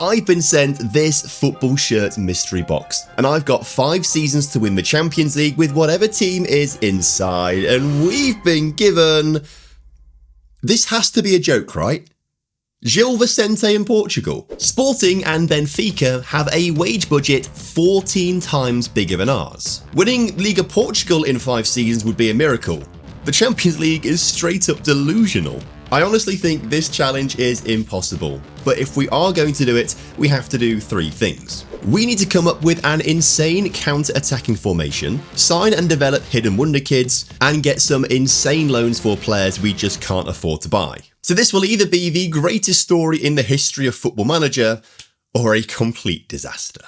I've been sent this football shirt mystery box, and I've got 5 seasons to win the Champions League with whatever team is inside, and we've been given... This has to be a joke, right? Gil Vicente in Portugal. Sporting and Benfica have a wage budget 14 times bigger than ours. Winning Liga Portugal in 5 seasons would be a miracle. The Champions League is straight up delusional. I honestly think this challenge is impossible, but if we are going to do it, we have to do 3 things. We need to come up with an insane counter-attacking formation, sign and develop hidden wonder kids, and get some insane loans for players we just can't afford to buy. So this will either be the greatest story in the history of Football Manager, or a complete disaster.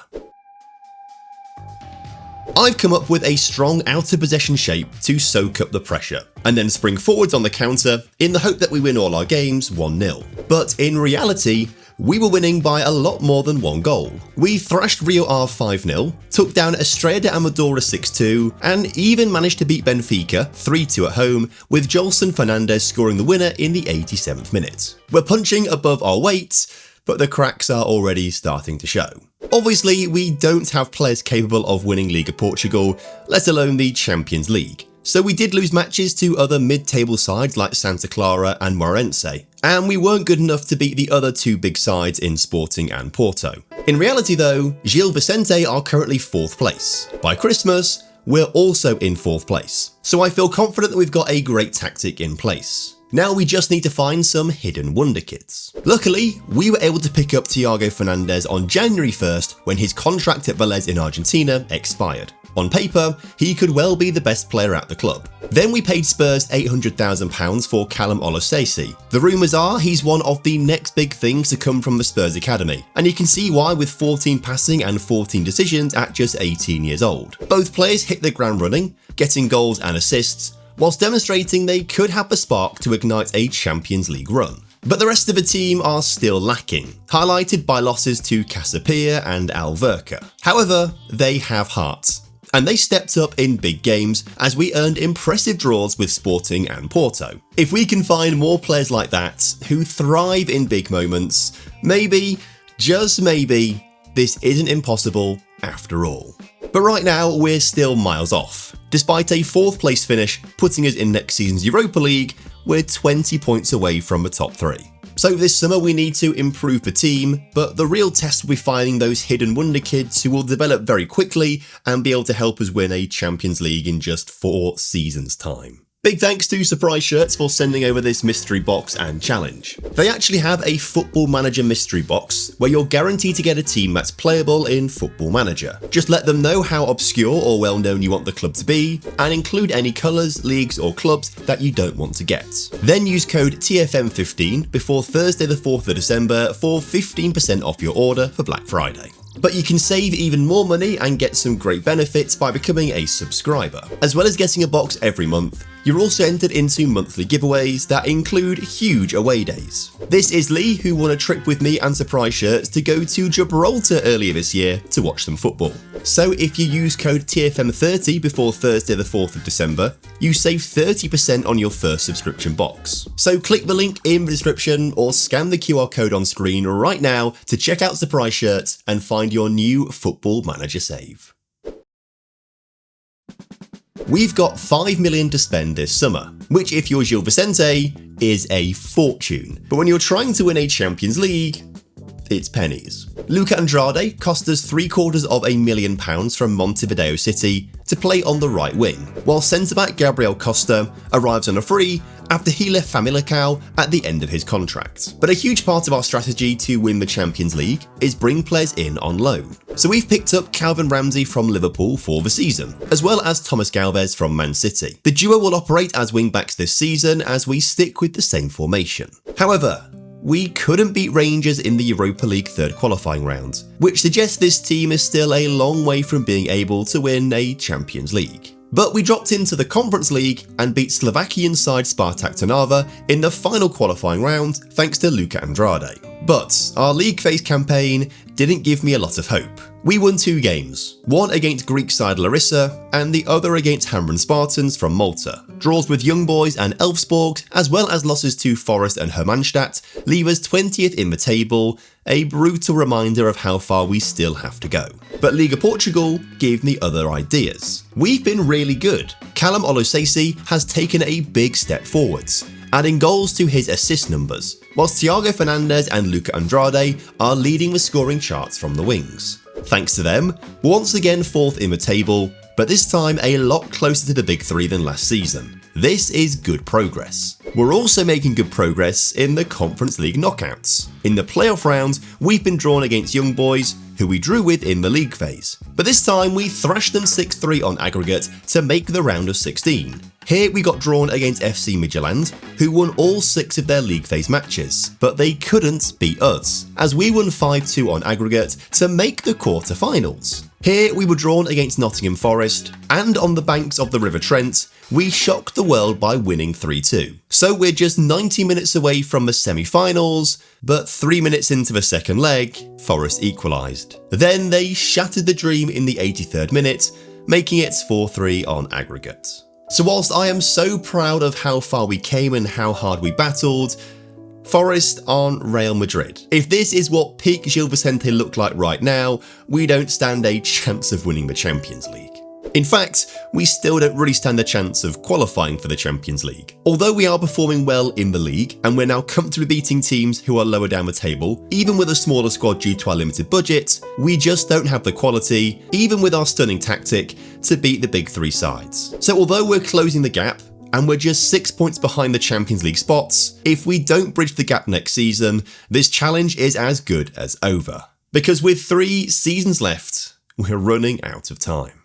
I've come up with a strong out-of-possession shape to soak up the pressure, and then spring forwards on the counter in the hope that we win all our games 1-0. But in reality, we were winning by a lot more than 1 goal. We thrashed Rio Ave 5-0, took down Estrela de Amadora 6-2, and even managed to beat Benfica 3-2 at home, with Jolson Fernandez scoring the winner in the 87th minute. We're punching above our weight, but the cracks are already starting to show. Obviously, we don't have players capable of winning Liga Portugal, let alone the Champions League. So we did lose matches to other mid-table sides like Santa Clara and Moreirense, and we weren't good enough to beat the other 2 big sides in Sporting and Porto. In reality though, Gil Vicente are currently 4th place. By Christmas, we're also in 4th place. So I feel confident that we've got a great tactic in place. Now we just need to find some hidden wonder kids. Luckily, we were able to pick up Thiago Fernandez on January 1st when his contract at Vélez in Argentina expired. On paper, he could well be the best player at the club. Then we paid Spurs £800,000 for Callum Olasese. The rumours are he's one of the next big things to come from the Spurs academy, and you can see why with 14 passing and 14 decisions at just 18 years old. Both players hit the ground running, getting goals and assists, whilst demonstrating they could have the spark to ignite a Champions League run. But the rest of the team are still lacking, highlighted by losses to Casapia and Alverca. However, they have hearts, and they stepped up in big games as we earned impressive draws with Sporting and Porto. If we can find more players like that, who thrive in big moments, maybe, just maybe, this isn't impossible after all. But right now, we're still miles off. Despite a 4th place finish putting us in next season's Europa League, we're 20 points away from the top 3. So this summer we need to improve the team, but the real test will be finding those hidden wonder kids who will develop very quickly and be able to help us win a Champions League in just 4 seasons' time. Big thanks to Surprise Shirts for sending over this mystery box and challenge. They actually have a Football Manager mystery box where you're guaranteed to get a team that's playable in Football Manager. Just let them know how obscure or well known you want the club to be, and include any colours, leagues or clubs that you don't want to get. Then use code TFM15 before Thursday the 4th of December for 15% off your order for Black Friday. But you can save even more money and get some great benefits by becoming a subscriber. As well as getting a box every month, you're also entered into monthly giveaways that include huge away days. This is Lee, who won a trip with me and Surprise Shirts to go to Gibraltar earlier this year to watch some football. So if you use code TFM30 before Thursday the 4th of December, you save 30% on your first subscription box. So click the link in the description or scan the QR code on screen right now to check out Surprise Shirts and find your new Football Manager save. We've got 5 million to spend this summer, which if you're Gil Vicente, is a fortune. But when you're trying to win a Champions League, it's pennies. Luca Andrade cost us £750,000 from Montevideo City to play on the right wing, while centre-back Gabriel Costa arrives on a free after he left Famalicão at the end of his contract. But a huge part of our strategy to win the Champions League is bring players in on loan. So we've picked up Calvin Ramsey from Liverpool for the season, as well as Thomas Galvez from Man City. The duo will operate as wing-backs this season as we stick with the same formation. However, we couldn't beat Rangers in the Europa League 3rd qualifying round, which suggests this team is still a long way from being able to win a Champions League. But we dropped into the Conference League and beat Slovakian side Spartak Trnava in the final qualifying round thanks to Luca Andrade. But our league phase campaign didn't give me a lot of hope. We won 2 games, one against Greek side Larissa and the other against Hamrun Spartans from Malta. Draws with Young Boys and Elfsborg, as well as losses to Forest and Hermannstadt, leave us 20th in the table, a brutal reminder of how far we still have to go. But Liga Portugal gave me other ideas. We've been really good. Callum Olosese has taken a big step forwards, adding goals to his assist numbers, whilst Thiago Fernandes and Luca Andrade are leading the scoring charts from the wings. Thanks to them, we're once again 4th in the table, but this time a lot closer to the big 3 than last season. This is good progress. We're also making good progress in the Conference League knockouts. In the playoff rounds, we've been drawn against Young Boys, who we drew with in the league phase. But this time we thrashed them 6-3 on aggregate to make the round of 16. Here we got drawn against FC Midtjylland, who won all 6 of their league phase matches, but they couldn't beat us, as we won 5-2 on aggregate to make the quarter-finals. Here we were drawn against Nottingham Forest, and on the banks of the River Trent, we shocked the world by winning 3-2. So we're just 90 minutes away from the semi-finals, but 3 minutes into the second leg, Forest equalised. Then they shattered the dream in the 83rd minute, making it 4-3 on aggregate. So whilst I am so proud of how far we came and how hard we battled, Forest aren't Real Madrid. If this is what peak Gil Vicente looked like right now, we don't stand a chance of winning the Champions League. In fact, we still don't really stand a chance of qualifying for the Champions League. Although we are performing well in the league, and we're now comfortably beating teams who are lower down the table, even with a smaller squad due to our limited budget, we just don't have the quality, even with our stunning tactic, to beat the big 3 sides. So although we're closing the gap, and we're just 6 points behind the Champions League spots, if we don't bridge the gap next season, this challenge is as good as over. Because with 3 seasons left, we're running out of time.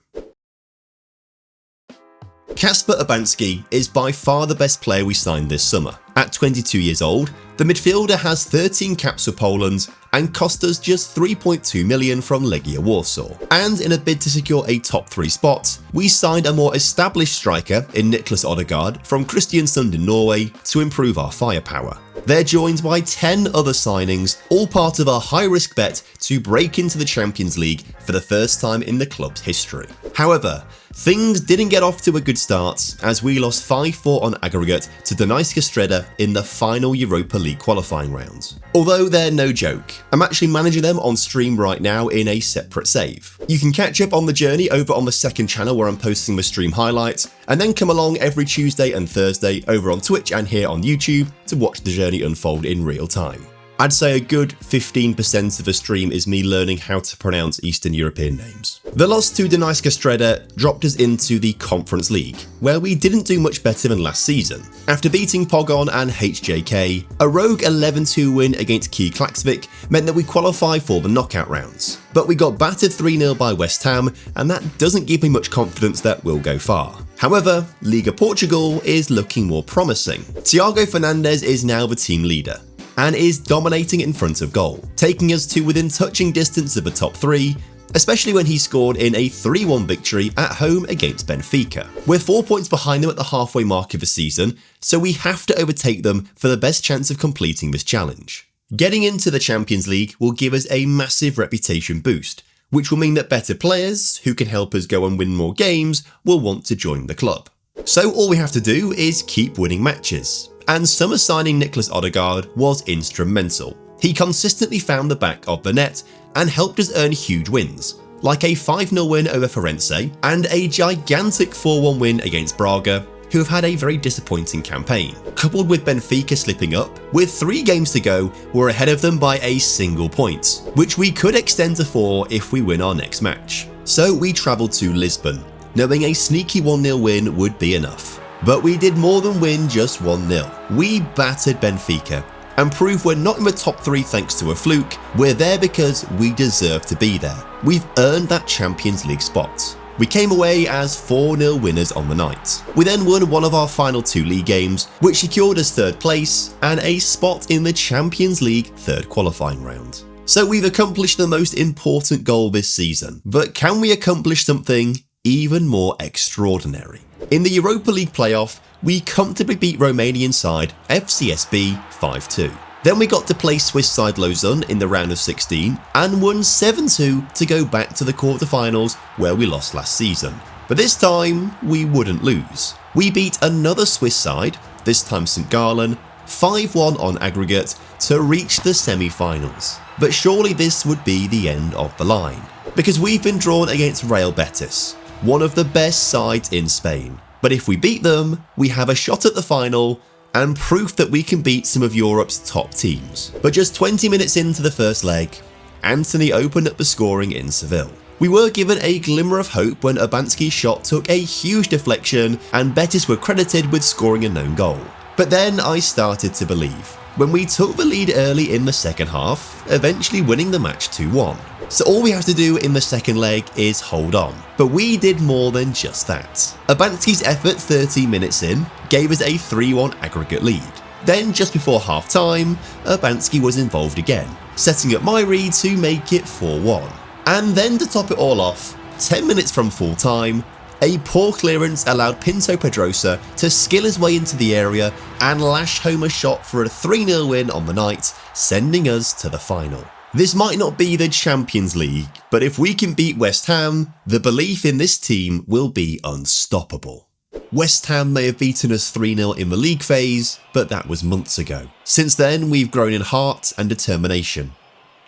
Kasper Urbanski is by far the best player we signed this summer. At 22 years old, the midfielder has 13 caps for Poland and cost us just 3.2 million from Legia Warsaw. And in a bid to secure a top 3 spot, we signed a more established striker in Niklas Odegaard from Kristiansund in Norway to improve our firepower. They're joined by 10 other signings, all part of a high-risk bet to break into the Champions League for the first time in the club's history. However, things didn't get off to a good start as we lost 5-4 on aggregate to Dunajska Streda in the final Europa League qualifying rounds. Although they're no joke, I'm actually managing them on stream right now in a separate save. You can catch up on the journey over on the second channel where I'm posting the stream highlights, and then come along every Tuesday and Thursday over on Twitch and here on YouTube to watch the journey unfold in real time. I'd say a good 15% of the stream is me learning how to pronounce Eastern European names. The loss to Dunajska Streda dropped us into the Conference League, where we didn't do much better than last season. After beating Pogon and HJK, a rogue 11-2 win against Key Klaksvik meant that we qualify for the knockout rounds. But we got battered 3-0 by West Ham, and that doesn't give me much confidence that we'll go far. However, Liga Portugal is looking more promising. Thiago Fernandes is now the team leader, and is dominating in front of goal, taking us to within touching distance of the top 3, especially when he scored in a 3-1 victory at home against Benfica. We're 4 points behind them at the halfway mark of the season, so we have to overtake them for the best chance of completing this challenge. Getting into the Champions League will give us a massive reputation boost, which will mean that better players, who can help us go and win more games, will want to join the club. So all we have to do is keep winning matches. And summer signing Niklas Odegaard was instrumental. He consistently found the back of the net and helped us earn huge wins, like a 5-0 win over Firenze and a gigantic 4-1 win against Braga, who have had a very disappointing campaign. Coupled with Benfica slipping up, with 3 games to go, we're ahead of them by a single point, which we could extend to 4 if we win our next match. So we travelled to Lisbon, knowing a sneaky 1-0 win would be enough. But we did more than win just 1-0. We battered Benfica and proved we're not in the top 3 thanks to a fluke. We're there because we deserve to be there. We've earned that Champions League spot. We came away as 4-0 winners on the night. We then won one of our final 2 league games, which secured us 3rd place and a spot in the Champions League 3rd qualifying round. So we've accomplished the most important goal this season, but can we accomplish something even more extraordinary? In the Europa League playoff, we comfortably beat Romanian side FCSB 5-2. Then we got to play Swiss side Lausanne in the round of 16 and won 7-2 to go back to the quarterfinals where we lost last season. But this time, we wouldn't lose. We beat another Swiss side, this time St. Gallen, 5-1 on aggregate to reach the semi-finals. But surely this would be the end of the line, because we've been drawn against Real Betis, one of the best sides in Spain. But if we beat them, we have a shot at the final and proof that we can beat some of Europe's top teams. But just 20 minutes into the first leg, Antony opened up the scoring in Seville. We were given a glimmer of hope when Urbanski's shot took a huge deflection and Betis were credited with scoring a known goal. But then I started to believe, when we took the lead early in the second half, eventually winning the match 2-1. So all we have to do in the second leg is hold on. But we did more than just that. Urbanski's effort 30 minutes in gave us a 3-1 aggregate lead. Then just before half time, Urbanski was involved again, setting up my read to make it 4-1. And then to top it all off, 10 minutes from full time, a poor clearance allowed Pinto Pedrosa to skill his way into the area and lash home a shot for a 3-0 win on the night, sending us to the final. This might not be the Champions League, but if we can beat West Ham, the belief in this team will be unstoppable. West Ham may have beaten us 3-0 in the league phase, but that was months ago. Since then, we've grown in heart and determination.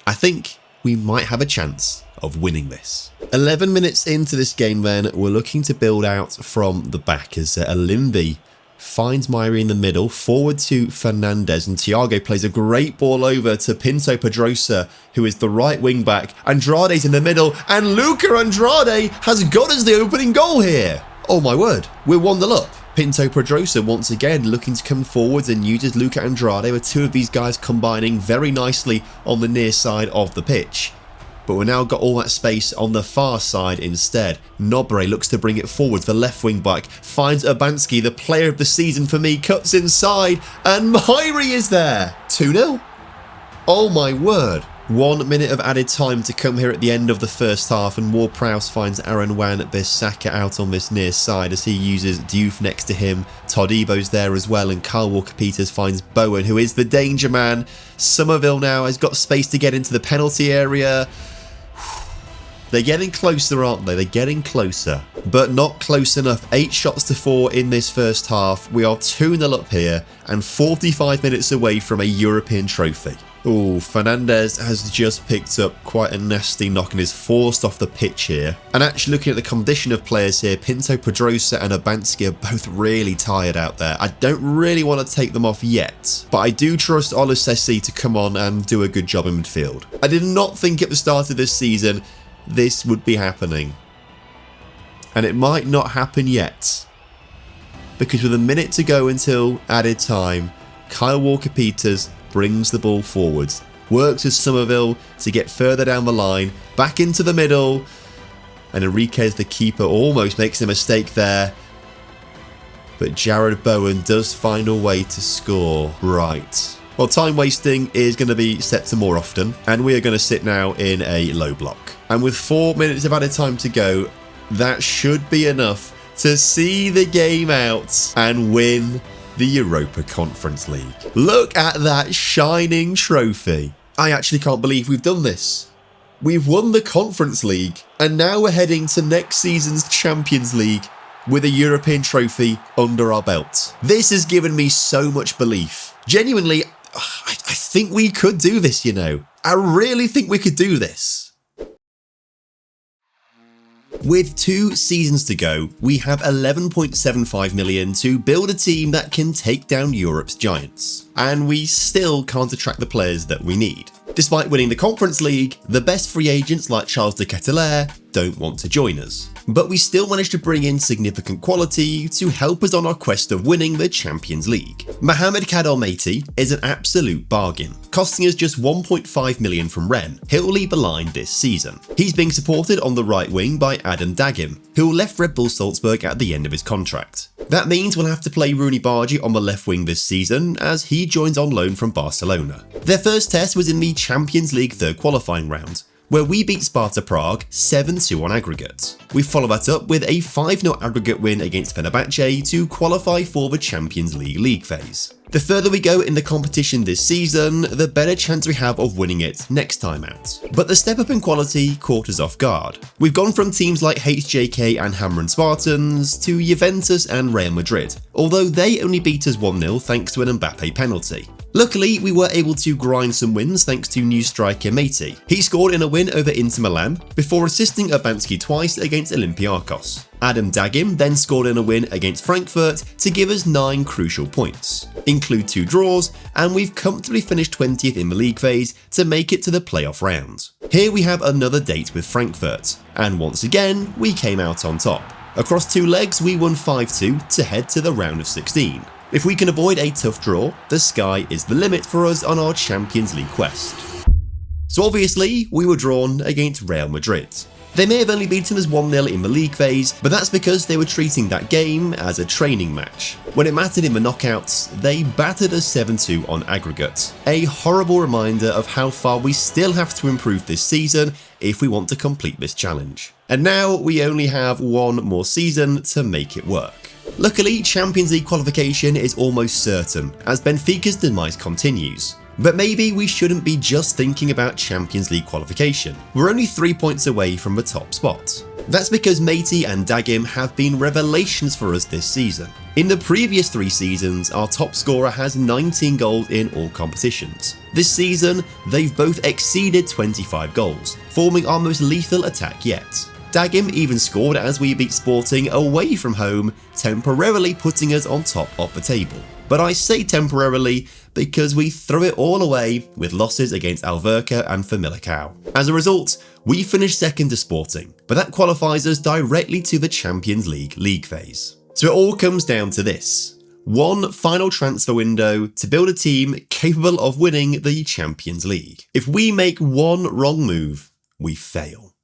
I think we might have a chance of winning this. 11 minutes into this game then, we're looking to build out from the back as Alimvi finds Myri in the middle, forward to Fernandez, and Thiago plays a great ball over to Pinto Pedrosa, who is the right wing back. Andrade's in the middle, and Luca Andrade has got us the opening goal here. Oh my word, we're 1-0 up. Pinto Pedrosa once again looking to come forwards and uses Luca Andrade, with two of these guys combining very nicely on the near side of the pitch. But we've now got all that space on the far side instead. Nobre looks to bring it forward. The left wing back finds Urbanski, the player of the season for me, cuts inside, and Myri is there. 2-0. Oh my word. 1 minute of added time to come here at the end of the first half, and Ward-Prowse finds Aaron Wan-Bissaka out on this near side as he uses Diouf next to him. Todibo's there as well, and Kyle Walker-Peters finds Bowen, who is the danger man. Somerville now has got space to get into the penalty area. They're getting closer, aren't they? They're getting closer, but not close enough. 8 shots to 4 in this first half. We are 2-0 up here and 45 minutes away from a European trophy. Oh, Fernandez has just picked up quite a nasty knock and is forced off the pitch here. And actually looking at the condition of players here, Pinto Pedrosa and Urbanski are both really tired out there. I don't really want to take them off yet, but I do trust Oluseyi to come on and do a good job in midfield. I did not think at the start of this season this would be happening. And it might not happen yet, because with a minute to go until added time, Kyle Walker-Peters brings the ball forwards, works with Somerville to get further down the line, back into the middle, and Enriquez, the keeper, almost makes a mistake there. But Jared Bowen does find a way to score. Right. Well, time wasting is going to be set to more often, and we are going to sit now in a low block. And with 4 minutes of added time to go, that should be enough to see the game out and win the Europa Conference League. Look at that shining trophy. I actually can't believe we've done this. We've won the Conference League, and now we're heading to next season's Champions League with a European trophy under our belt. This has given me so much belief. Genuinely, I think we could do this, you know. I really think we could do this. With 2 seasons to go, we have 11.75 million to build a team that can take down Europe's giants. And we still can't attract the players that we need. Despite winning the Conference League, the best free agents like Charles de Ketelaere don't want to join us. But we still managed to bring in significant quality to help us on our quest of winning the Champions League. Mohamed Kadalmeiti is an absolute bargain, costing us just 1.5 million from Rennes. He'll leave the line this season. He's being supported on the right wing by Adam Dagim, who left Red Bull Salzburg at the end of his contract. That means we'll have to play Rooney Bargi on the left wing this season as he joins on loan from Barcelona. Their first test was in the Champions League third qualifying round, where we beat Sparta Prague 7-2 on aggregate. We follow that up with a 5-0 aggregate win against Fenerbahce to qualify for the Champions League phase. The further we go in the competition this season, the better chance we have of winning it next time out. But the step up in quality caught us off guard. We've gone from teams like HJK and Hamrun Spartans to Juventus and Real Madrid, although they only beat us 1-0 thanks to an Mbappe penalty. Luckily, we were able to grind some wins thanks to new striker Matey. He scored in a win over Inter Milan before assisting Urbanski twice against Olympiakos. Adam Dagim then scored in a win against Frankfurt to give us 9 crucial points, include 2 draws, and we've comfortably finished 20th in the league phase to make it to the playoff round. Here we have another date with Frankfurt, and once again, we came out on top. Across 2 legs, we won 5-2 to head to the round of 16. If we can avoid a tough draw, the sky is the limit for us on our Champions League quest. So obviously, we were drawn against Real Madrid. They may have only beaten us 1-0 in the league phase, but that's because they were treating that game as a training match. When it mattered in the knockouts, they battered us 7-2 on aggregate. A horrible reminder of how far we still have to improve this season if we want to complete this challenge. And now we only have 1 more season to make it work. Luckily, Champions League qualification is almost certain, as Benfica's demise continues. But maybe we shouldn't be just thinking about Champions League qualification. We're only 3 points away from the top spot. That's because Matey and Dagim have been revelations for us this season. In the previous 3 seasons, our top scorer has 19 goals in all competitions. This season, they've both exceeded 25 goals, forming our most lethal attack yet. Dagim even scored as we beat Sporting away from home, temporarily putting us on top of the table. But I say temporarily because we threw it all away with losses against Alverca and Famalicão. As a result, we finished second to Sporting, but that qualifies us directly to the Champions League phase. So it all comes down to this: 1 final transfer window to build a team capable of winning the Champions League. If we make 1 wrong move, we fail.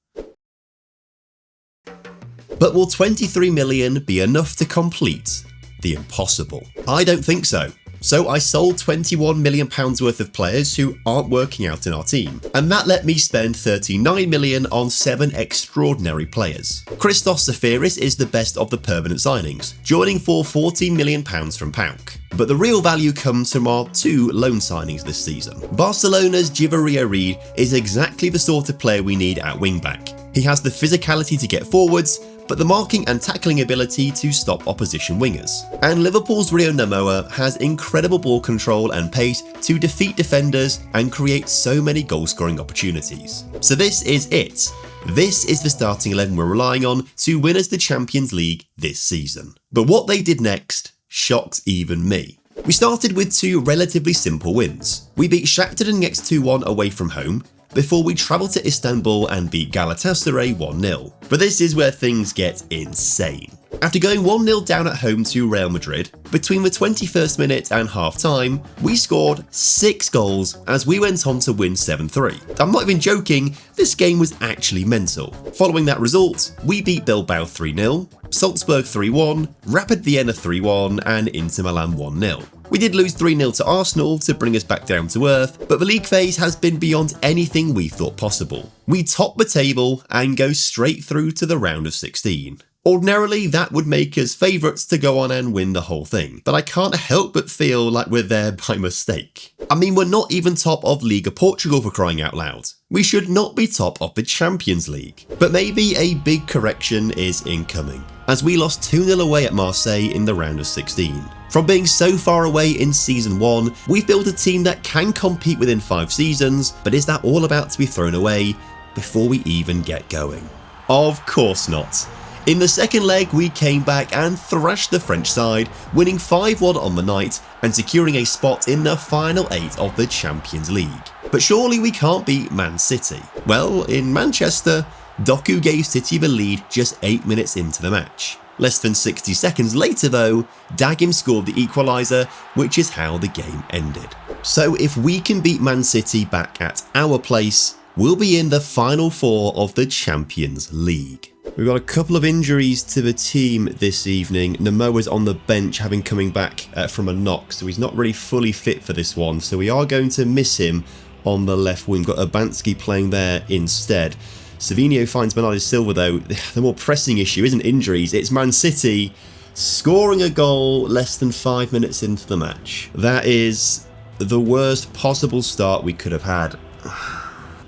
But will 23 million be enough to complete the impossible? I don't think so. So I sold £21 million worth of players who aren't working out in our team, and that let me spend £39 million on 7 extraordinary players. Christos Zafiris is the best of the permanent signings, joining for £14 million from PAOK. But the real value comes from our 2 loan signings this season. Barcelona's Djibril Reed is exactly the sort of player we need at wingback. He has the physicality to get forwards, but the marking and tackling ability to stop opposition wingers. And Liverpool's Rio Namoa has incredible ball control and pace to defeat defenders and create so many goal-scoring opportunities. So this is it. This is the starting 11 we're relying on to win us the Champions League this season. But what they did next shocked even me. We started with 2 relatively simple wins. We beat Shakhtar Donetsk 2-1 away from home, before we travelled to Istanbul and beat Galatasaray 1-0. But this is where things get insane. After going 1-0 down at home to Real Madrid, between the 21st minute and half-time, we scored 6 goals as we went on to win 7-3. I'm not even joking, this game was actually mental. Following that result, we beat Bilbao 3-0, Salzburg 3-1, Rapid Vienna 3-1 and Inter Milan 1-0. We did lose 3-0 to Arsenal to bring us back down to earth, but the league phase has been beyond anything we thought possible. We top the table and go straight through to the round of 16. Ordinarily, that would make us favourites to go on and win the whole thing, but I can't help but feel like we're there by mistake. I mean, we're not even top of Liga Portugal for crying out loud. We should not be top of the Champions League. But maybe a big correction is incoming, as we lost 2-0 away at Marseille in the round of 16. From being so far away in Season 1, we've built a team that can compete within 5 seasons, but is that all about to be thrown away before we even get going? Of course not. In the second leg, we came back and thrashed the French side, winning 5-1 on the night and securing a spot in the final 8 of the Champions League. But surely we can't beat Man City. Well, in Manchester, Doku gave City the lead just 8 minutes into the match. Less than 60 seconds later though, Dagim scored the equaliser, which is how the game ended. So if we can beat Man City back at our place, we'll be in the final 4 of the Champions League. We've got a couple of injuries to the team this evening. Namoa's on the bench, having coming back from a knock, so he's not really fully fit for this one, so we are going to miss him on the left wing. Got Urbanski playing there instead. Savinho finds Bernardo Silva though. The more pressing issue isn't injuries, it's Man City scoring a goal less than 5 minutes into the match. That is the worst possible start we could have had.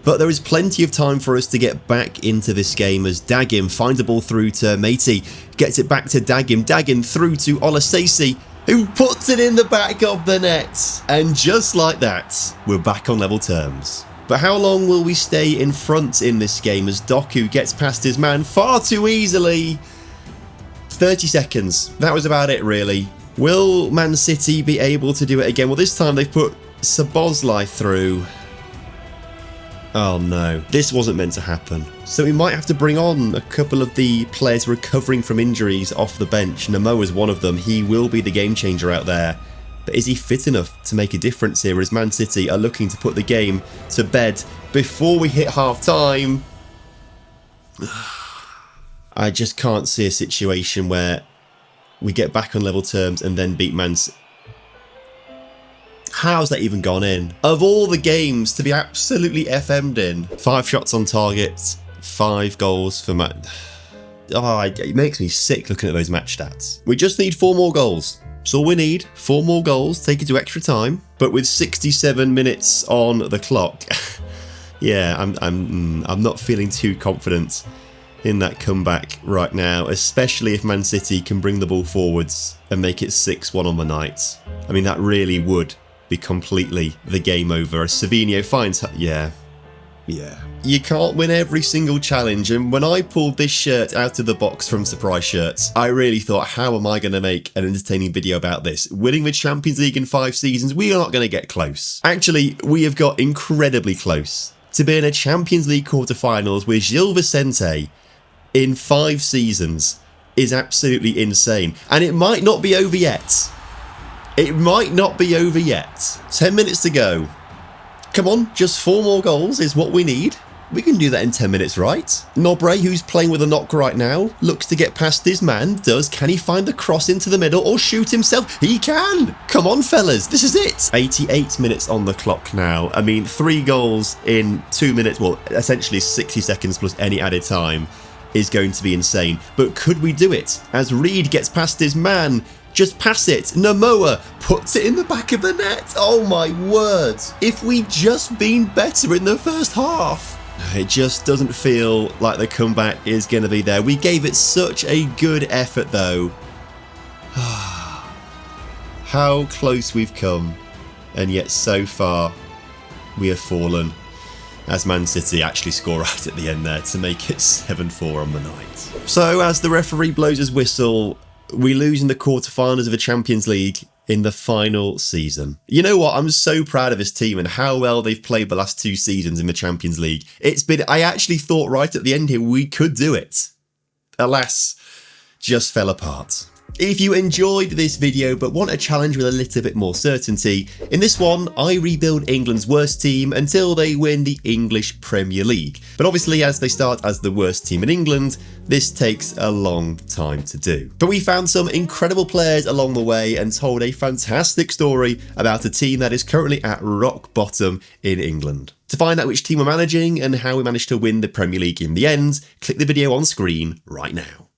But there is plenty of time for us to get back into this game as Dagim finds a ball through to Matey, gets it back to Dagim, Dagim through to Olasesi, who puts it in the back of the net. And just like that, we're back on level terms. But how long will we stay in front in this game as Doku gets past his man far too easily? 30 seconds. That was about it, really. Will Man City be able to do it again? Well, this time they've put Szoboszlai through. Oh no, this wasn't meant to happen. So we might have to bring on a couple of the players recovering from injuries off the bench. Namo is one of them. He will be the game changer out there. But is he fit enough to make a difference here as Man City are looking to put the game to bed before we hit half time? I just can't see a situation where we get back on level terms and then beat Man City. How's that even gone in? Of all the games to be absolutely FM'd in. 5 shots on target, 5 goals for Man. Oh, it makes me sick looking at those match stats. We just need 4 more goals. That's all we need. 4 more goals, take it to extra time. But with 67 minutes on the clock, yeah, I'm not feeling too confident in that comeback right now, especially if Man City can bring the ball forwards and make it 6-1 on the night. I mean, that really would be completely the game over. As Savinho finds... Yeah. You can't win every single challenge, and when I pulled this shirt out of the box from Surprise Shirts, I really thought, how am I going to make an entertaining video about this? Winning the Champions League in 5 seasons, we are not going to get close. Actually, we have got incredibly close to being a Champions League quarterfinals with Gil Vicente in 5 seasons is absolutely insane. And it might not be over yet. It might not be over yet. 10 minutes to go. Come on, just 4 more goals is what we need. We can do that in 10 minutes, right? Nobre, who's playing with a knock right now, looks to get past his man. Can he find the cross into the middle or shoot himself? He can! Come on, fellas, this is it! 88 minutes on the clock now. I mean, 3 goals in 2 minutes, well, essentially 60 seconds plus any added time is going to be insane. But could we do it? As Reed gets past his man, just pass it. Namoa puts it in the back of the net. Oh my word. If we'd just been better in the first half. It just doesn't feel like the comeback is going to be there. We gave it such a good effort though. How close we've come. And yet so far we have fallen. As Man City actually score right at the end there to make it 7-4 on the night. So as the referee blows his whistle, we lose in the quarterfinals of the Champions League in the final season. You know what? I'm so proud of this team and how well they've played the last 2 seasons in the Champions League. I actually thought right at the end here we could do it. Alas, just fell apart. If you enjoyed this video but want a challenge with a little bit more certainty, in this one I rebuild England's worst team until they win the English Premier League. But obviously as they start as the worst team in England, this takes a long time to do. But we found some incredible players along the way and told a fantastic story about a team that is currently at rock bottom in England. To find out which team we're managing and how we managed to win the Premier League in the end, click the video on screen right now.